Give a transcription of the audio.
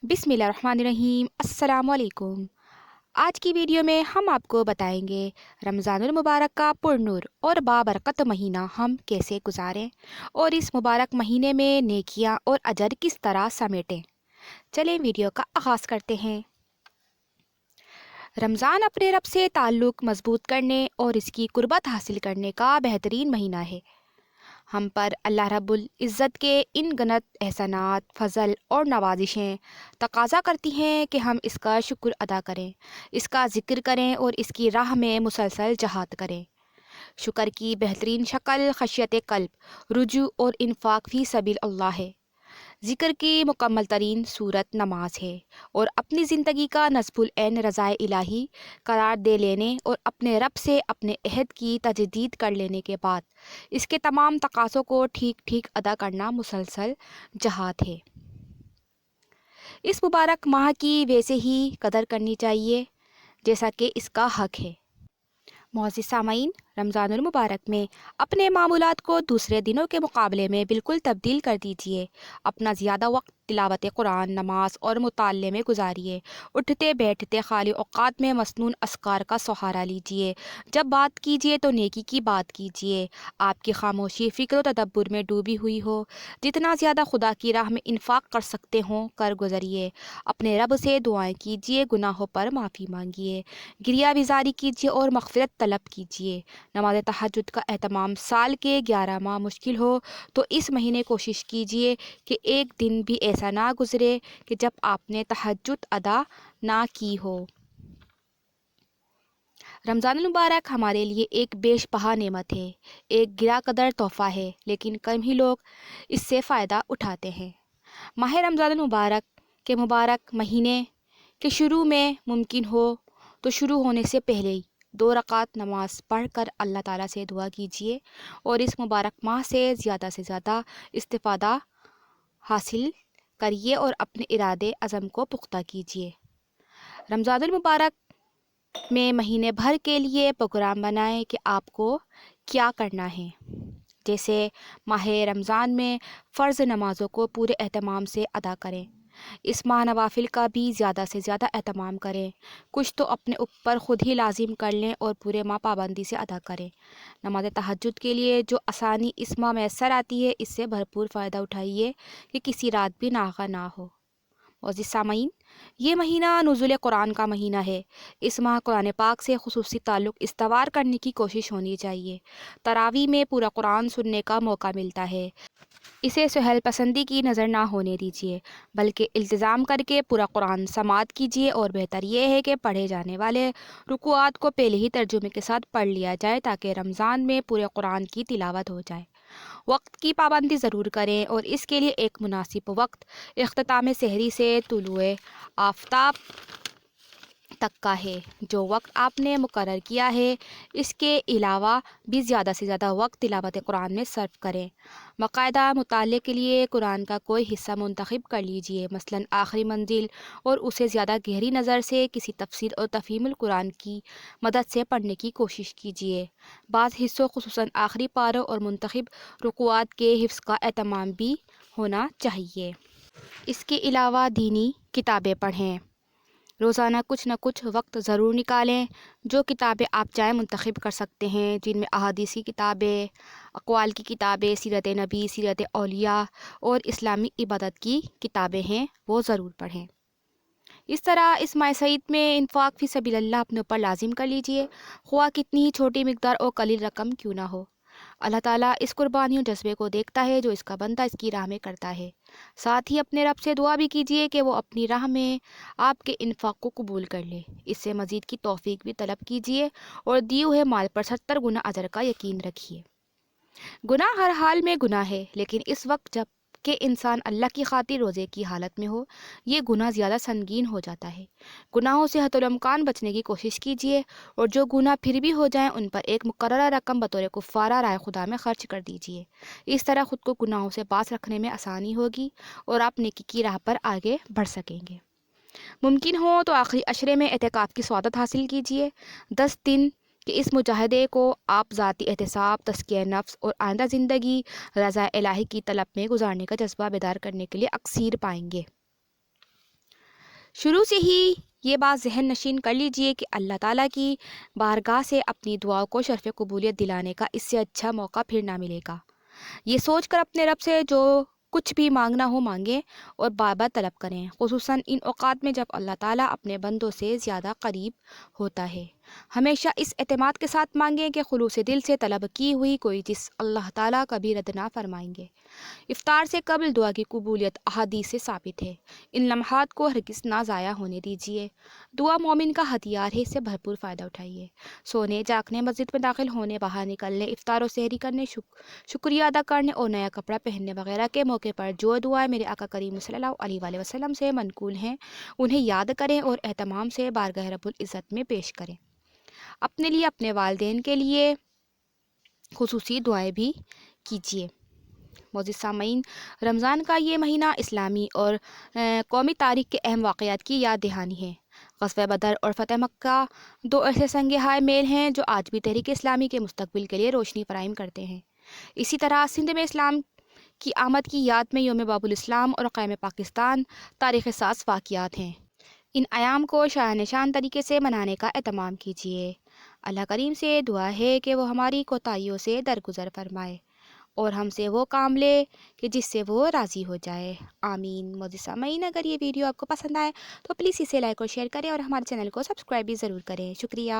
بسم اللہ الرحمن الرحیم۔ السلام علیکم۔ آج کی ویڈیو میں ہم آپ کو بتائیں گے رمضان المبارک کا پرنور اور بابرکت مہینہ ہم کیسے گزاریں اور اس مبارک مہینے میں نیکیاں اور اجر کس طرح سمیٹیں۔ چلیں ویڈیو کا آغاز کرتے ہیں۔ رمضان اپنے رب سے تعلق مضبوط کرنے اور اس کی قربت حاصل کرنے کا بہترین مہینہ ہے۔ ہم پر اللہ رب العزت کے ان گنت احسانات، فضل اور نوازشیں تقاضا کرتی ہیں کہ ہم اس کا شکر ادا کریں، اس کا ذکر کریں اور اس کی راہ میں مسلسل جہاد کریں۔ شکر کی بہترین شکل خشیت قلب، رجوع اور انفاق فی سبیل اللہ ہے۔ ذکر کی مکمل ترین صورت نماز ہے اور اپنی زندگی کا نصب العین رضائے الہی قرار دے لینے اور اپنے رب سے اپنے عہد کی تجدید کر لینے کے بعد اس کے تمام تقاضوں کو ٹھیک ٹھیک ادا کرنا مسلسل جہاد ہے۔ اس مبارک ماہ کی ویسے ہی قدر کرنی چاہیے جیسا کہ اس کا حق ہے۔ معزز سامعین، رمضان المبارک میں اپنے معمولات کو دوسرے دنوں کے مقابلے میں بالکل تبدیل کر دیجیے۔ اپنا زیادہ وقت تلاوت قرآن، نماز اور مطالعے میں گزاریے۔ اٹھتے بیٹھتے خالی اوقات میں مسنون اذکار کا سہارا لیجیے۔ جب بات کیجیے تو نیکی کی بات کیجیے۔ آپ کی خاموشی فکر و تدبر میں ڈوبی ہوئی ہو۔ جتنا زیادہ خدا کی راہ میں انفاق کر سکتے ہوں کر گزریے۔ اپنے رب سے دعائیں کیجیے، گناہوں پر معافی مانگیے، گریہ بیزاری کیجیے اور مغفرت طلب کیجیے۔ نماز تہجد کا اہتمام سال کے 11 ماہ مشکل ہو تو اس مہینے کوشش کیجیے کہ ایک دن بھی ایسا نہ گزرے کہ جب آپ نے تہجد ادا نہ کی ہو۔ رمضان المبارک ہمارے لیے ایک بیش بہا نعمت ہے، ایک گرا قدر تحفہ ہے، لیکن کم ہی لوگ اس سے فائدہ اٹھاتے ہیں۔ ماہ رمضان المبارک کے مبارک مہینے کے شروع میں ممکن ہو تو شروع ہونے سے پہلے ہی 2 رکعت نماز پڑھ کر اللہ تعالیٰ سے دعا کیجیے اور اس مبارک ماہ سے زیادہ استفادہ حاصل کریے اور اپنے ارادے عزم کو پختہ کیجیے۔ رمضان المبارک میں مہینے بھر کے لیے پروگرام بنائیں کہ آپ کو کیا کرنا ہے۔ جیسے ماہ رمضان میں فرض نمازوں کو پورے اہتمام سے ادا کریں۔ اس ماہ نوافل کا بھی زیادہ سے زیادہ اہتمام کریں۔ کچھ تو اپنے اوپر خود ہی لازم کر لیں اور پورے ماہ پابندی سے ادا کریں۔ نماز تہجد کے لیے جو آسانی اس ماہ میسر آتی ہے، اس سے بھرپور فائدہ اٹھائیے کہ کسی رات بھی ناغہ نہ ہو۔ معزز سامعین، یہ مہینہ نزول قرآن کا مہینہ ہے۔ اس ماہ قرآن پاک سے خصوصی تعلق استوار کرنے کی کوشش ہونی چاہیے۔ تراویح میں پورا قرآن سننے کا موقع ملتا ہے۔ اسے سہل پسندی کی نظر نہ ہونے دیجیے، بلکہ التزام کر کے پورا قرآن سماعت کیجیے، اور بہتر یہ ہے کہ پڑھے جانے والے رکوعات کو پہلے ہی ترجمے کے ساتھ پڑھ لیا جائے تاکہ رمضان میں پورے قرآن کی تلاوت ہو جائے۔ وقت کی پابندی ضرور کریں اور اس کے لیے ایک مناسب وقت اختتام سحری سے طلوع آفتاب تک کا ہے۔ جو وقت آپ نے مقرر کیا ہے، اس کے علاوہ بھی زیادہ سے زیادہ وقت تلاوت قرآن میں صرف کریں۔ باقاعدہ مطالعے کے لیے قرآن کا کوئی حصہ منتخب کر لیجیے، مثلاً آخری منزل، اور اسے زیادہ گہری نظر سے کسی تفسیر اور تفہیم القرآن کی مدد سے پڑھنے کی کوشش کیجیے۔ بعض حصوں خصوصاً آخری پاروں اور منتخب رکوعات کے حفظ کا اہتمام بھی ہونا چاہیے۔ اس کے علاوہ دینی کتابیں پڑھیں۔ روزانہ کچھ نہ کچھ وقت ضرور نکالیں۔ جو کتابیں آپ چاہیں منتخب کر سکتے ہیں، جن میں احادیثی کتابیں، اقوال کی کتابیں، سیرت نبی، سیرت اولیاء اور اسلامی عبادت کی کتابیں ہیں، وہ ضرور پڑھیں۔ اس طرح اس ماہ سعید میں انفاق فی سبیل اللہ اپنے اوپر لازم کر لیجئے، خواہ کتنی ہی چھوٹی مقدار اور قلیل رقم کیوں نہ ہو۔ اللہ تعالیٰ اس قربانی اور جذبے کو دیکھتا ہے جو اس کا بندہ اس کی راہ میں کرتا ہے۔ ساتھ ہی اپنے رب سے دعا بھی کیجیے کہ وہ اپنی راہ میں آپ کے انفاق کو قبول کر لے۔ اس سے مزید کی توفیق بھی طلب کیجیے اور دیے ہوئے مال پر 70 گنا اجر کا یقین رکھیے۔ گناہ ہر حال میں گناہ ہے، لیکن اس وقت جب کہ انسان اللہ کی خاطر روزے کی حالت میں ہو، یہ گناہ زیادہ سنگین ہو جاتا ہے۔ گناہوں سے حتی الامکان بچنے کی کوشش کیجیے، اور جو گناہ پھر بھی ہو جائیں ان پر ایک مقررہ رقم بطور کفارہ رائے خدا میں خرچ کر دیجیے۔ اس طرح خود کو گناہوں سے باز رکھنے میں آسانی ہوگی اور آپ نیکی کی راہ پر آگے بڑھ سکیں گے۔ ممکن ہو تو آخری عشرے میں اعتکاف کی سعادت حاصل کیجیے۔ 10 دن کہ اس مجاہدے کو آپ ذاتی احتساب، تزکیہ نفس اور آئندہ زندگی رضا الہی کی طلب میں گزارنے کا جذبہ بیدار کرنے کے لیے اکثیر پائیں گے۔ شروع سے ہی یہ بات ذہن نشین کر لیجئے کہ اللہ تعالیٰ کی بارگاہ سے اپنی دعاؤں کو شرف قبولیت دلانے کا اس سے اچھا موقع پھر نہ ملے گا۔ یہ سوچ کر اپنے رب سے جو کچھ بھی مانگنا ہو مانگیں اور بار بار طلب کریں، خصوصاً ان اوقات میں جب اللہ تعالیٰ اپنے بندوں سے زیادہ قریب ہوتا ہے۔ ہمیشہ اس اعتماد کے ساتھ مانگیں کہ خلوص دل سے طلب کی ہوئی کوئی چیز اللہ تعالیٰ کبھی رد نہ فرمائیں گے۔ افطار سے قبل دعا کی قبولیت احادیث سے ثابت ہے۔ ان لمحات کو ہرگز نہ ضائع ہونے دیجیے۔ دعا مومن کا ہتھیار ہے، اس سے بھرپور فائدہ اٹھائیے۔ سونے، جاگنے، مسجد میں داخل ہونے، باہر نکلنے، افطار و سحری کرنے، شکریہ ادا کرنے اور نیا کپڑا پہننے وغیرہ کے موقع پر جو دعائیں میرے آقا کریم صلی اللہ علیہ وآلہ وسلم سے منقول ہیں انہیں یاد کریں اور اہتمام سے بارگاہ رب العزت میں پیش کریں۔ اپنے لیے، اپنے والدین کے لیے خصوصی دعائیں بھی کیجیے۔ معزز سامعین، رمضان کا یہ مہینہ اسلامی اور قومی تاریخ کے اہم واقعات کی یاد دہانی ہے۔ غزوہ بدر اور فتح مکہ دو ایسے سنگ ہائے میل ہیں جو آج بھی تحریک اسلامی کے مستقبل کے لیے روشنی فراہم کرتے ہیں۔ اسی طرح سندھ میں اسلام کی آمد کی یاد میں یوم باب الاسلام اور قیام پاکستان تاریخ ساز واقعات ہیں۔ ان ایام کو شاہ شان طریقے سے منانے کا اہتمام کیجیے۔ اللہ کریم سے دعا ہے کہ وہ ہماری کوتاہیوں سے درگزر فرمائے اور ہم سے وہ کام لے کہ جس سے وہ راضی ہو جائے، آمین۔ معزز سامعین، اگر یہ ویڈیو آپ کو پسند آئے تو پلیز اسے لائک اور شیئر کریں اور ہمارے چینل کو سبسکرائب بھی ضرور کریں۔ شکریہ۔